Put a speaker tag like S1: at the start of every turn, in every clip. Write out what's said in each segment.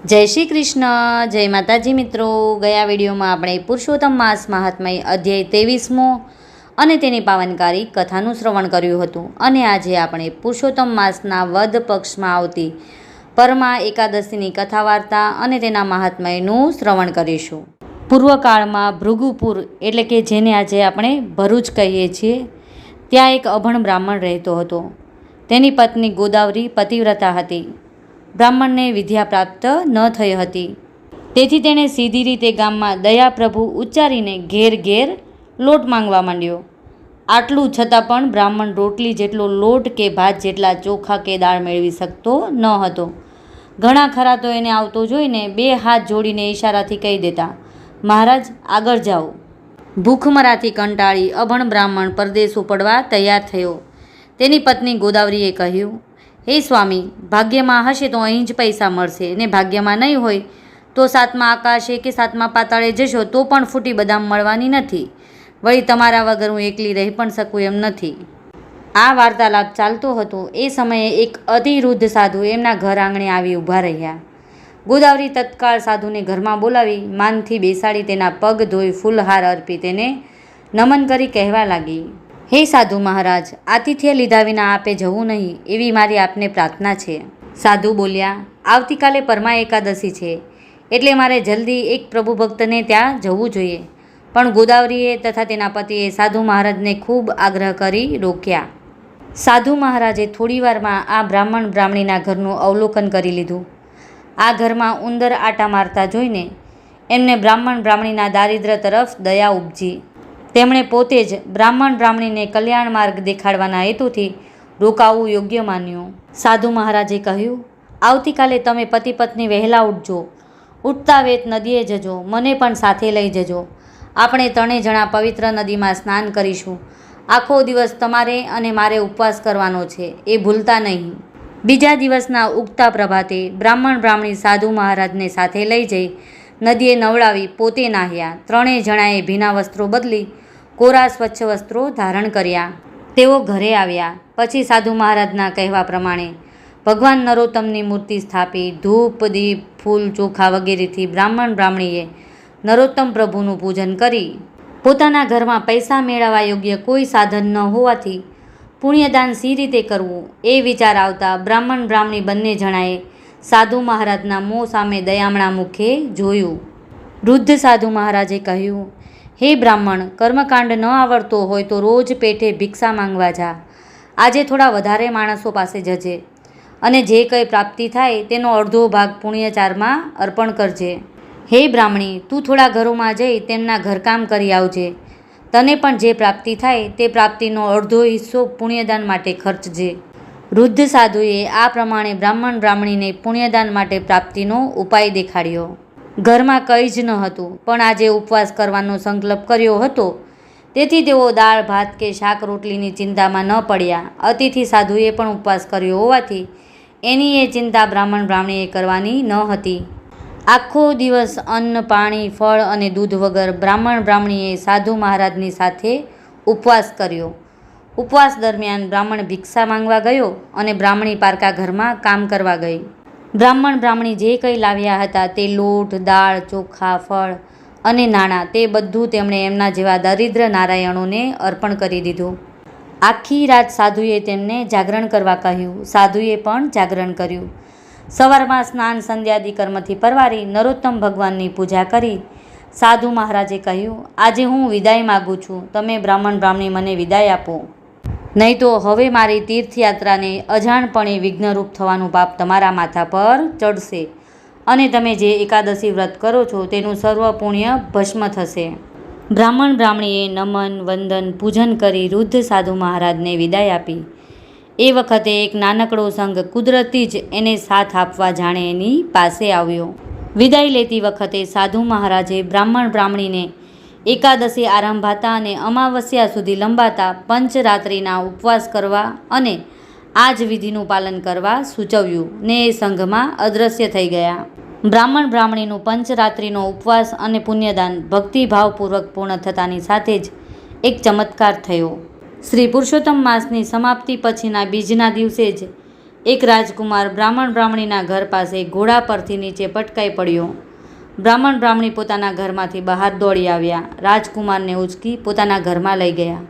S1: જય શ્રી કૃષ્ણ, જય માતાજી મિત્રો. ગયા વિડીયોમાં આપણે પુરુષોત્તમ માસ મહાત્મય અધ્યાય 23મો અને તેની પાવનકારી કથાનું શ્રવણ કર્યું હતું. અને આજે આપણે પુરુષોત્તમ માસના વદ પક્ષમાં આવતી પરમા એકાદશીની કથા વાર્તા અને તેના મહાત્મયનું શ્રવણ કરીશું. પૂર્વકાળમાં ભૃગુપુર એટલે કે જેને આજે આપણે ભરૂચ કહીએ છીએ, ત્યાં એક અભણ બ્રાહ્મણ રહેતો હતો. તેની પત્ની ગોદાવરી પતિવ્રતા હતી. બ્રાહ્મણને વિદ્યા પ્રાપ્ત ન થઈ હતી, તેથી તેણે સીધી રીતે ગામમાં દયાપ્રભુ ઉચ્ચારીને ઘેર ઘેર લોટ માંગવા માંડ્યો. આટલું છતાં પણ બ્રાહ્મણ રોટલી જેટલો લોટ કે ભાત જેટલા ચોખા કે દાળ મેળવી શકતો ન હતો. ઘણા ખરા તો એને આવતો જોઈને બે હાથ જોડીને ઈશારાથી કહી દેતા, મહારાજ આગળ જાઓ. ભૂખમરાથી કંટાળી અભણ બ્રાહ્મણ પરદેશ ઉપડવા તૈયાર થયો. તેની પત્ની ગોદાવરીએ કહ્યું, હે સ્વામી, ભાગ્યમાં હશે તો અહીં જ પૈસા મળશે, ને ભાગ્યમાં નહીં હોય તો સાતમા આકાશે કે સાતમા પાતાળે જશો તો પણ ફૂટી બદામ મળવાની નથી. વળી તમારા વગર હું એકલી રહી પણ શકું એમ નથી. આ વાર્તાલાપ ચાલતો હતો એ સમયે એક અતિવૃદ્ધ સાધુ એમના ઘર આંગણે આવી ઊભા રહ્યા. ગોદાવરી તત્કાળ સાધુને ઘરમાં બોલાવી માનથી બેસાડી તેના પગ ધોઈ ફૂલહાર અર્પી તેને નમન કરી કહેવા લાગી, હે સાધુ મહારાજ, આતિથ્ય લીધા વિના આપે જવું નહીં એવી મારી આપને પ્રાર્થના છે. સાધુ બોલ્યા, આવતીકાલે પરમા એકાદશી છે, એટલે મારે જલ્દી એક પ્રભુ ભક્તને ત્યાં જવું જોઈએ. પણ ગોદાવરીએ તથા તેના પતિએ સાધુ મહારાજને ખૂબ આગ્રહ કરી રોક્યા. સાધુ મહારાજે થોડીવારમાં આ બ્રાહ્મણ બ્રાહ્મણીના ઘરનું અવલોકન કરી લીધું. આ ઘરમાં ઉંદર આટા મારતા જોઈને એમને બ્રાહ્મણ બ્રાહ્મણીના દારિદ્ર્ય તરફ દયા ઉપજી. તેમણે પોતે જ બ્રાહ્મણ બ્રાહ્મણીને કલ્યાણ માર્ગ દેખાડવાના હેતુથી રોકાવું યોગ્ય માન્યું. સાધુ મહારાજે કહ્યું, આવતીકાલે તમે પતિ પત્ની વહેલા ઉઠજો. ઉઠતા વેત નદીએ જજો, મને પણ સાથે લઈ જજો. આપણે 3 જણા પવિત્ર નદીમાં સ્નાન કરીશું. આખો દિવસ તમારે અને મારે ઉપવાસ કરવાનો છે, એ ભૂલતા નહીં. બીજા દિવસના ઉગતા પ્રભાતે બ્રાહ્મણ બ્રાહ્મણી સાધુ મહારાજને સાથે લઈ જઈ નદીએ નવડાવી પોતે નાહ્યા. 3 જણાએ ભીના વસ્ત્રો બદલી કોરા સ્વચ્છ વસ્ત્રો ધારણ કર્યા. તેઓ ઘરે આવ્યા. પછી સાધુ મહારાજના કહેવા પ્રમાણે ભગવાન નરોત્તમની મૂર્તિ સ્થાપી ધૂપ દીપ ફૂલ ચોખા વગેરેથી બ્રાહ્મણ બ્રાહ્મણીએ નરોત્તમ પ્રભુનું પૂજન કરી. પોતાના ઘરમાં પૈસા મેળવવા યોગ્ય કોઈ સાધન ન હોવાથી પુણ્યદાન સી રીતે કરવું એ વિચાર આવતા બ્રાહ્મણ બ્રાહ્મણી બંને જણાએ સાધુ મહારાજના મોં સામે દયામણા મુખે જોયું. વૃદ્ધ સાધુ મહારાજે કહ્યું, હે બ્રાહ્મણ, કર્મકાંડ ન આવડતો હોય તો રોજ પેટે ભિક્ષા માંગવા જા. આજે થોડા વધારે માણસો પાસે જજે અને જે કંઈ પ્રાપ્તિ થાય તેનો અડધો ભાગ પુણ્યચારમાં અર્પણ કરજે. હે બ્રાહ્મણી, તું થોડા ઘરોમાં જઈ તેમના ઘરકામ કરી આવજે. તને પણ જે પ્રાપ્તિ થાય તે પ્રાપ્તિનો અડધો હિસ્સો પુણ્યદાન માટે ખર્ચજે. વૃદ્ધ સાધુએ આ પ્રમાણે બ્રાહ્મણ બ્રાહ્મણીને પુણ્યદાન માટે પ્રાપ્તિનો ઉપાય દેખાડ્યો. ઘરમાં કંઈ જ ન હતું, પણ આજે ઉપવાસ કરવાનો સંકલ્પ કર્યો હતો, તેથી તેઓ દાળ ભાત કે શાક રોટલીની ચિંતામાં ન પડ્યા. અતિથિ સાધુએ પણ ઉપવાસ કર્યો હોવાથી એની એ ચિંતા બ્રાહ્મણ બ્રાહ્મણીએ કરવાની ન હતી. આખો દિવસ અન્ન પાણી ફળ અને દૂધ વગર બ્રાહ્મણ બ્રાહ્મણીએ સાધુ મહારાજની સાથે ઉપવાસ કર્યો. ઉપવાસ દરમિયાન બ્રાહ્મણ ભિક્ષા માંગવા ગયો અને બ્રાહ્મણી પારકા ઘરમાં કામ કરવા ગઈ. બ્રાહ્મણ બ્રાહ્મણી જે કંઈ લાવ્યા હતા તે લોટ દાળ ચોખા ફળ અને નાણાં તે બધું તેમણે એમના જેવા દરિદ્ર નારાયણોને અર્પણ કરી દીધું. આખી રાત સાધુએ તેમને જાગરણ કરવા કહ્યું. સાધુએ પણ જાગરણ કર્યું. સવારમાં સ્નાન સંધ્યાદી કર્મથી પરવારી નરોત્તમ ભગવાનની પૂજા કરી સાધુ મહારાજે કહ્યું, આજે હું વિદાય માગું છું. તમે બ્રાહ્મણ બ્રાહ્મણી મને વિદાય આપો, નહીં તો હવે મારી તીર્થયાત્રાને અજાણપણે વિઘ્નરૂપ થવાનું પાપ તમારા માથા પર ચડશે અને તમે જે એકાદશી વ્રત કરો છો તેનું સર્વ પુણ્ય ભસ્મ થશે. બ્રાહ્મણ બ્રાહ્મણીએ નમન વંદન પૂજન કરી વૃદ્ધ સાધુ મહારાજને વિદાય આપી. એ વખતે એક નાનકડો સંઘ કુદરતી જ એને સાથ આપવા જાણે એની પાસે આવ્યો. વિદાય લેતી વખતે સાધુ મહારાજે બ્રાહ્મણ બ્રાહ્મણીને એકાદશી આરંભાતા અને અમાવસ્યા સુધી લંબાતા પંચરાત્રિના ઉપવાસ કરવા અને આ જ વિધિનું પાલન કરવા સૂચવ્યું ને એ સંઘમાં અદૃશ્ય થઈ ગયા. બ્રાહ્મણ બ્રાહ્મણીનું પંચરાત્રિનો ઉપવાસ અને પુણ્યદાન ભક્તિભાવપૂર્વક પૂર્ણ થતાની સાથે જ એક ચમત્કાર થયો. શ્રી પુરુષોત્તમ માસની સમાપ્તિ પછીના બીજના દિવસે જ એક રાજકુમાર બ્રાહ્મણ બ્રાહ્મણીના ઘર પાસે ઘોડા પરથી નીચે પટકાઈ પડ્યો. બ્રાહ્મણ બ્રાહ્મણી પોતાના ઘરમાંથી બહાર દોડી આવ્યા. રાજકુમારને ઉંચકી પોતાના ઘરમાં લઈ ગયા.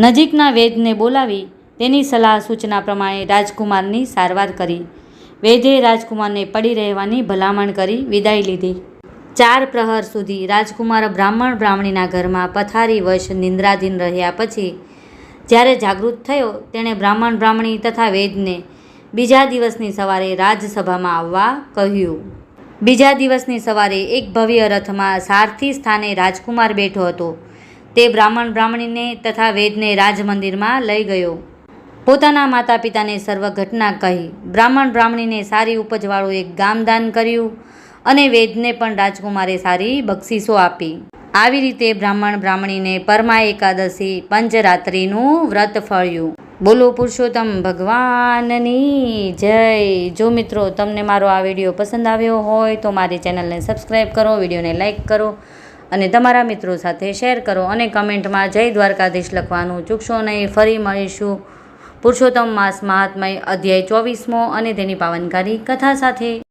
S1: નજીકના વૈદ્યને બોલાવી તેની સલાહ સૂચના પ્રમાણે રાજકુમારની સારવાર કરી. વૈદ્યે રાજકુમારને પડી રહેવાની ભલામણ કરી વિદાય લીધી. 4 પ્રહર સુધી રાજકુમાર બ્રાહ્મણ બ્રાહ્મણીના ઘરમાં પથારીવશ નિંદ્રાધીન રહ્યા. પછી જ્યારે જાગૃત થયો તેણે બ્રાહ્મણ બ્રાહ્મણી તથા વૈદ્યને બીજા દિવસની સવારે રાજસભામાં આવવા કહ્યું. બીજા દિવસની સવારે એક ભવ્ય રથમાં સારથી સ્થાને રાજકુમાર બેઠો હતો. તે બ્રાહ્મણ બ્રાહ્મણીને તથા વૈદ્યને રાજમંદિરમાં લઈ ગયો. પોતાના માતા પિતાને સર્વ ઘટના કહી. બ્રાહ્મણ બ્રાહ્મણીને સારી ઉપજવાળું એક ગામ દાન કર્યું અને વૈદ્યને પણ રાજકુમારે સારી બક્ષિસો આપી. આવી રીતે બ્રાહ્મણ બ્રાહ્મણીને પરમા એકાદશી પંચરાત્રિનું વ્રત ફળ્યું. બોલો પુરુષોત્તમ ભગવાનની જય. જો મિત્રો તમને મારો આ વિડીયો પસંદ આવ્યો હોય તો મારી ચેનલને સબસ્ક્રાઈબ કરો, વિડીયોને લાઈક કરો અને તમારા મિત્રો સાથે શેર કરો અને કમેન્ટમાં જય દ્વારકાધીશ લખવાનું ચૂકશો નહીં. ફરી મળીશું પુરુષોત્તમ માસ મહાત્મય અધ્યાય 24મો અને તેની પાવનકારી કથા સાથે.